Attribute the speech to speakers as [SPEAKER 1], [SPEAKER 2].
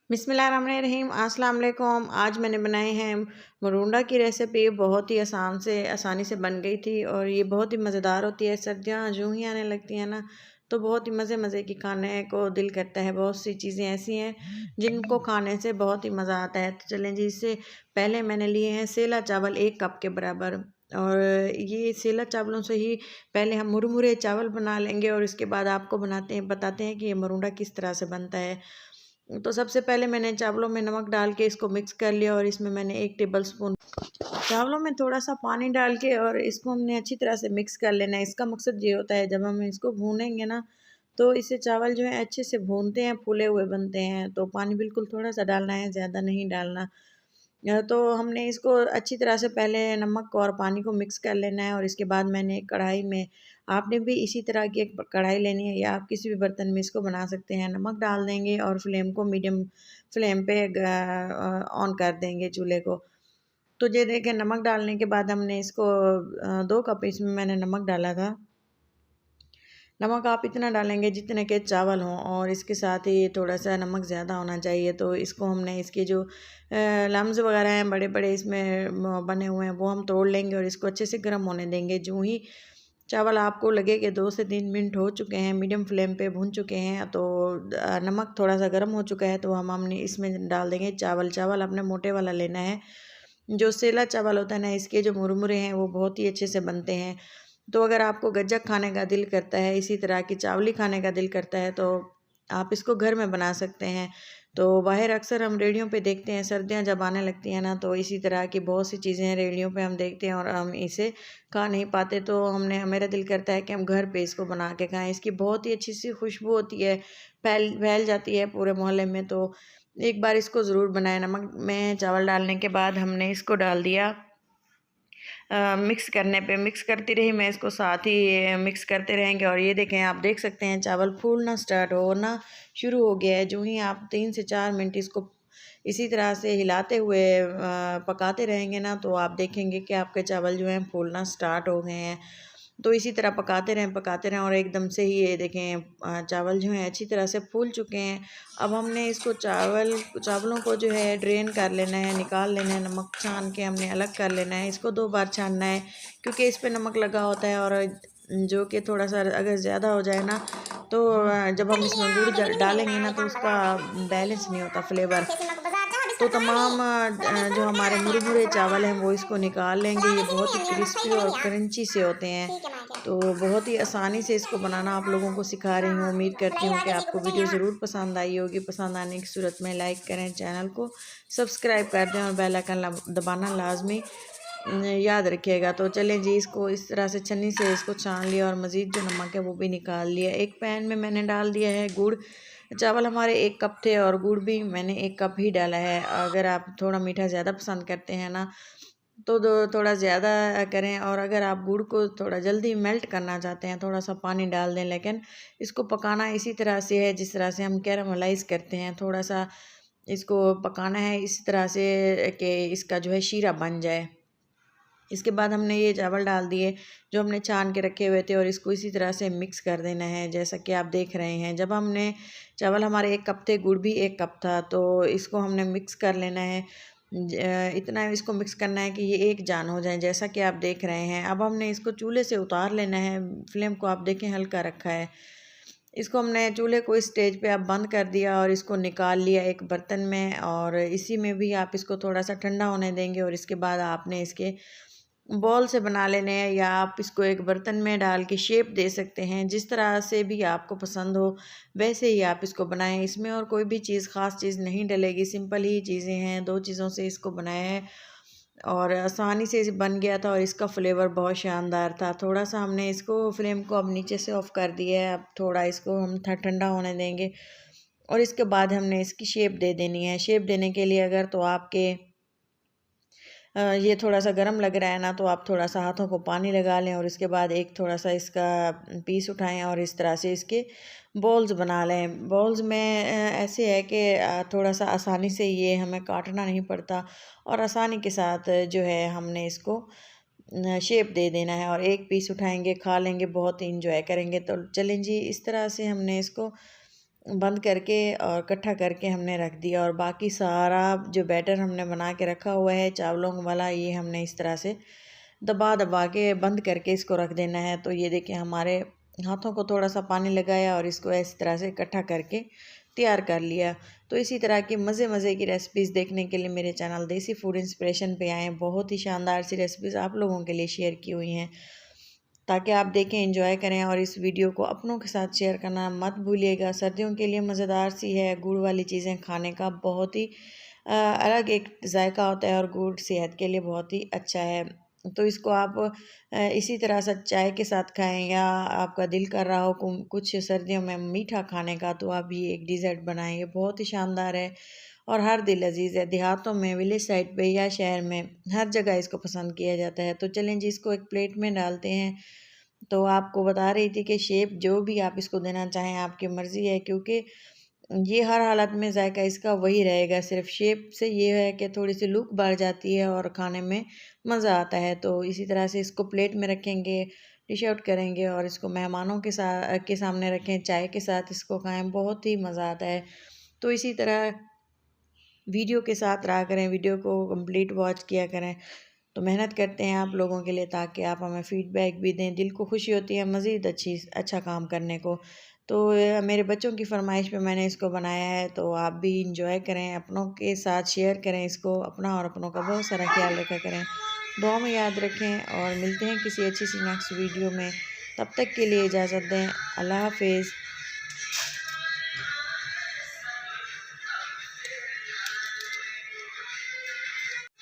[SPEAKER 1] बिस्मिल्लाहिर्रहमानिर्रहीम अस्सलाम वालेकुम। आज मैंने बनाए हैं मरूंडा की रेसिपी। बहुत ही आसानी से बन गई थी और ये बहुत ही मज़ेदार होती है। सर्दियाँ यूँ ही आने लगती हैं ना, तो बहुत ही मज़े के खाने को दिल करता है। बहुत सी चीज़ें ऐसी हैं जिनको खाने से बहुत ही मज़ा आता है। तो चलें जी, इससे पहले मैंने लिए हैं सेला चावल 1 कप के बराबर। और ये सेला चावलों से ही पहले हम मुरमुरे चावल बना लेंगे और इसके बाद आपको बताते हैं कि ये मरूंडा किस तरह से बनता है। तो सबसे पहले मैंने चावलों में नमक डाल के इसको मिक्स कर लिया और इसमें मैंने 1 टेबलस्पून चावलों में थोड़ा-सा पानी डाल के और इसको हमने अच्छी तरह से मिक्स कर लेना है। इसका मकसद ये होता है, जब हम इसको भूनेंगे ना, तो इससे चावल जो है अच्छे से भूनते हैं, फूले हुए बनते हैं। तो पानी बिल्कुल थोड़ा-सा डालना है, ज़्यादा नहीं डालना। तो हमने इसको अच्छी तरह से पहले नमक और पानी को मिक्स कर लेना है और इसके बाद मैंने कढ़ाई में, आपने भी इसी तरह की एक कढ़ाई लेनी है या आप किसी भी बर्तन में इसको बना सकते हैं। नमक डाल देंगे और फ्लेम को मीडियम फ्लेम पे ऑन कर देंगे चूल्हे को। तो ये देखें, नमक डालने के बाद हमने इसको 2 कप इसमें मैंने नमक डाला था। नमक आप इतना डालेंगे जितने के चावल हों और इसके साथ ही थोड़ा-सा नमक ज़्यादा होना चाहिए। तो इसको हमने इसके जो लम्स वग़ैरह हैं बड़े-बड़े इसमें बने हुए हैं, वो हम तोड़ लेंगे और इसको अच्छे से गर्म होने देंगे। यूँ ही चावल आपको लगे कि 2 से 3 मिनट हो चुके हैं, मीडियम फ्लेम पे भून चुके हैं, तो नमक थोड़ा-सा गर्म हो चुका है, तो हमने इसमें डाल देंगे चावल। चावल आपने मोटे वाला लेना है। जो सेला चावल होता है ना, इसके जो मुरमुरे हैं वो बहुत ही अच्छे से बनते हैं। तो अगर आपको गज्जक खाने का दिल करता है, इसी तरह की चावली खाने का दिल करता है, तो आप इसको घर में बना सकते हैं। तो बाहर अक्सर हम रेहड़ियों पे देखते हैं, सर्दियाँ जब आने लगती हैं ना, तो इसी तरह की बहुत सी चीज़ें रेहड़ियों पे हम देखते हैं और हम इसे खा नहीं पाते। तो मेरा दिल करता है कि हम घर पे इसको बना के खाएँ। इसकी बहुत ही अच्छी सी खुशबू होती है, फैल जाती है पूरे मोहल्ले में। तो एक बार इसको ज़रूर बनाएँ। नमक में चावल डालने के बाद हमने इसको डाल दिया मिक्स करने पे। मिक्स करती रही मैं इसको, साथ ही मिक्स करते रहेंगे और ये देखें, आप देख सकते हैं चावल फूलना स्टार्ट होना शुरू हो गया है। जो ही आप 3 से 4 मिनट इसको इसी तरह से हिलाते हुए पकाते रहेंगे ना, तो आप देखेंगे कि आपके चावल जो हैं फूलना स्टार्ट हो गए हैं। तो इसी तरह पकाते रहें और एकदम से ही ये देखें चावल जो हैं अच्छी तरह से फूल चुके हैं। अब हमने इसको चावलों को जो है ड्रेन कर लेना है, निकाल लेना है। नमक छान के हमने अलग कर लेना है। इसको 2 बार छानना है क्योंकि इस पे नमक लगा होता है और जो कि थोड़ा-सा अगर ज़्यादा हो जाए ना, तो जब हम इसमें गुड़ डालेंगे ना, तो उसका बैलेंस नहीं होता फ्लेवर। तो तमाम जो हमारे मुरमुरे चावल हैं वो इसको निकाल लेंगे। ये बहुत ही क्रिस्पी और क्रंची से होते हैं। तो बहुत ही आसानी से इसको बनाना आप लोगों को सिखा रही हूँ। उम्मीद करती हूँ कि आपको वीडियो ज़रूर पसंद आई होगी। पसंद आने की सूरत में लाइक करें, चैनल को सब्सक्राइब कर दें और बेल आइकन दबाना लाजमी याद रखिएगा। तो चलें जी, इसको इस तरह से छन्नी से इसको छान लिया और मज़ीद जो नमक है वो भी निकाल लिया। एक पैन में मैंने डाल दिया है गुड़। चावल हमारे 1 कप थे और गुड़ भी मैंने 1 कप ही डाला है। अगर आप थोड़ा मीठा ज़्यादा पसंद करते हैं ना, तो थोड़ा ज़्यादा करें और अगर आप गुड़ को थोड़ा जल्दी मेल्ट करना चाहते हैं, थोड़ा सा पानी डाल दें। लेकिन इसको पकाना इसी तरह से है जिस तरह से हम कैरामलाइज़ करते हैं। थोड़ा सा इसको पकाना है इस तरह से कि इसका जो है शीरा बन जाए। इसके बाद हमने ये चावल डाल दिए जो हमने छान के रखे हुए थे और इसको इसी तरह से मिक्स कर देना है, जैसा कि आप देख रहे हैं। जब हमने चावल हमारे 1 कप थे, गुड़ भी 1 कप था, तो इसको हमने मिक्स कर लेना है। इतना इसको मिक्स करना है कि ये एक जान हो जाए, जैसा कि आप देख रहे हैं। अब हमने इसको चूल्हे से उतार लेना है। फ्लेम को आप देखें हल्का रखा है। इसको हमने चूल्हे को इस स्टेज पे अब बंद कर दिया और इसको निकाल लिया एक बर्तन में और इसी में भी आप इसको थोड़ा सा ठंडा होने देंगे और इसके बाद आपने इसके बॉल से बना लेने हैं या आप इसको एक बर्तन में डाल के शेप दे सकते हैं। जिस तरह से भी आपको पसंद हो वैसे ही आप इसको बनाएं। इसमें और कोई भी चीज़ ख़ास चीज़ नहीं डलेगी, सिंपल ही चीज़ें हैं। 2 चीज़ों से इसको बनाया है और आसानी से इसे बन गया था और इसका फ्लेवर बहुत शानदार था। थोड़ा सा हमने इसको फ्लेम को अब नीचे से ऑफ़ कर दिया है। अब थोड़ा इसको हम ठंडा होने देंगे और इसके बाद हमने इसकी शेप दे देनी है। शेप देने के लिए अगर तो आपके ये थोड़ा-सा गरम लग रहा है ना, तो आप थोड़ा-सा हाथों को पानी लगा लें और इसके बाद एक थोड़ा-सा इसका पीस उठाएँ और इस तरह से इसके बॉल्स बना लें। बॉल्स में ऐसे है कि थोड़ा-सा आसानी से ये हमें काटना नहीं पड़ता और आसानी के साथ जो है हमने इसको शेप दे देना है और एक पीस उठाएँगे, खा लेंगे, बहुत एंजॉय करेंगे। तो चलें जी, इस तरह से हमने इसको बंद करके और इकट्ठा करके हमने रख दिया। और बाकी सारा जो बैटर हमने बना के रखा हुआ है चावलों वाला, ये हमने इस तरह से दबा दबा के बंद करके इसको रख देना है। तो ये देखिए हमारे हाथों को थोड़ा सा पानी लगाया और इसको इस तरह से इकट्ठा करके तैयार कर लिया। तो इसी तरह की मज़े मज़े की रेसिपीज़ देखने के लिए मेरे चैनल देसी फूड इंस्पिरेशन पे आएँ। बहुत ही शानदार सी रेसिपीज़ आप लोगों के लिए शेयर की हुई हैं, ताकि आप देखें, एंजॉय करें और इस वीडियो को अपनों के साथ शेयर करना मत भूलिएगा। सर्दियों के लिए मज़ेदार सी है, गुड़ वाली चीज़ें खाने का बहुत ही अलग एक जायका होता है और गुड़ सेहत के लिए बहुत ही अच्छा है। तो इसको आप इसी तरह से चाय के साथ खाएं, या आपका दिल कर रहा हो कुछ सर्दियों में मीठा खाने का, तो आप ये एक डिज़र्ट बनाएं। ये बहुत ही शानदार है और हर दिल अजीज़ है। देहातों में, विलेज साइड पे या शहर में, हर जगह इसको पसंद किया जाता है। तो चलें जी, इसको एक प्लेट में डालते हैं। तो आपको बता रही थी कि शेप जो भी आप इसको देना चाहें आपकी मर्ज़ी है, क्योंकि ये हर हालत में जायका इसका वही रहेगा। सिर्फ शेप से ये है कि थोड़ी सी लुक बढ़ जाती है और खाने में मज़ा आता है। तो इसी तरह से इसको प्लेट में रखेंगे, डिश आउट करेंगे और इसको मेहमानों के सामने रखें, चाय के साथ इसको खाएं, बहुत ही मज़ा आता है। तो इसी तरह वीडियो के साथ रहा करें, वीडियो को कंप्लीट वॉच किया करें। तो मेहनत करते हैं आप लोगों के लिए, ताकि आप हमें फ़ीडबैक भी दें। दिल को खुशी होती है मज़ीद अच्छा काम करने को। तो मेरे बच्चों की फरमाइश पे मैंने इसको बनाया है। तो आप भी इंजॉय करें, अपनों के साथ शेयर करें इसको, अपना और अपनों का बहुत सारा ख्याल रखा करें। दुआ में याद रखें और मिलते हैं किसी अच्छी सी नेक्स्ट वीडियो में। तब तक के लिए इजाज़त दें। अल्लाह हाफ़िज़।